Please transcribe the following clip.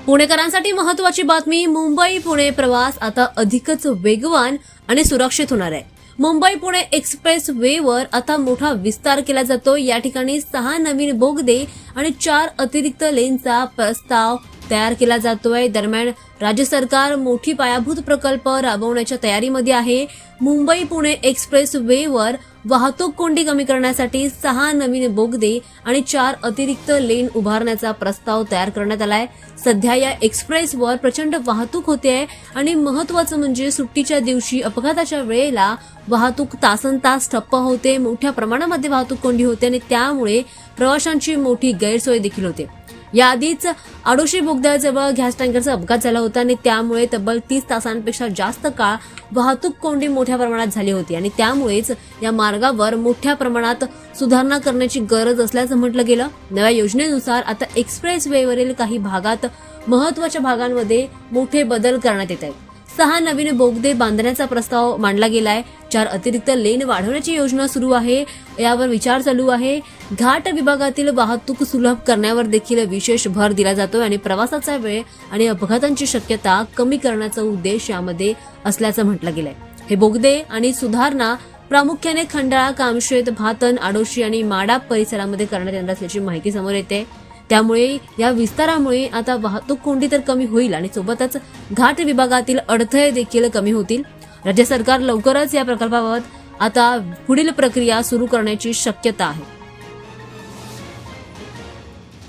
पुणेकरांसाठी महत्त्वाची बातमी. मुंबई पुणे प्रवास आता अधिकच वेगवान आणि सुरक्षित होणार आहे. मुंबई पुणे एक्सप्रेस वेवर आता मोठा विस्तार केला जातो. या ठिकाणी 6 नवीन बोगदे आणि 4 अतिरिक्त लेनचा प्रस्ताव तयार केला जातोय. दरम्यान राज्य सरकार मोठी पायाभूत प्रकल्प राबवण्याच्या तयारीमध्ये आहे. मुंबई पुणे एक्सप्रेस वेवर वाहतूक कोंडी कमी करण्यासाठी 6 नवीन बोगदे आणि 4 अतिरिक्त लेन उभारण्याचा प्रस्ताव तयार करण्यात आलाय. सध्या या एक्सप्रेसवर प्रचंड वाहतूक होते आहे आणि महत्त्वाचं म्हणजे सुट्टीच्या दिवशी अपघाताच्या वेळेला वाहतूक तासनतास ठप्प होते. मोठ्या प्रमाणामध्ये वाहतूक कोंडी होते आणि त्यामुळे प्रवाशांची मोठी गैरसोय देखील होते. याआधीच आडोशी बोगद्याजवळ गॅस टँकरचा अपघात झाला होता आणि त्यामुळे तब्बल 30 तासांपेक्षा जास्त काळ वाहतूक कोंडी मोठ्या प्रमाणात झाली होती आणि त्यामुळेच या मार्गावर मोठ्या प्रमाणात सुधारणा करण्याची गरज असल्याचं म्हटलं गेलं. नव्या योजनेनुसार आता एक्सप्रेस वेवरील काही भागात महत्त्वाच्या भागांमध्ये मोठे बदल करण्यात येत आहेत. 6 नवीन बोगदे बांधण्याचा प्रस्ताव मांडला गेलाय. 4 अतिरिक्त लेन वाढवण्याची योजना सुरू आहे. यावर विचार चालू आहे. घाट विभागातील वाहतूक सुलभ करण्यावर देखील विशेष भर दिला जातोय आणि प्रवासाचा वेळ आणि अपघातांची शक्यता कमी करण्याचा उद्देश यामध्ये असल्याचं म्हटलं गेलंय. हे बोगदे आणि सुधारणा प्रामुख्याने खंडाळा, कामशेत, भातन, आडोशी आणि माडा परिसरामध्ये करण्यात येणार असल्याची माहिती समोर येते. त्यामुळे या विस्तारामुळे आता वाहतूक कोंडी तर कमी होईल आणि सोबतच घाट विभागातील अडथळे देखील कमी होतील. राज्य सरकार लवकरच या प्रकल्पाबाबत आता पुढील प्रक्रिया सुरू करण्याची शक्यता आहे.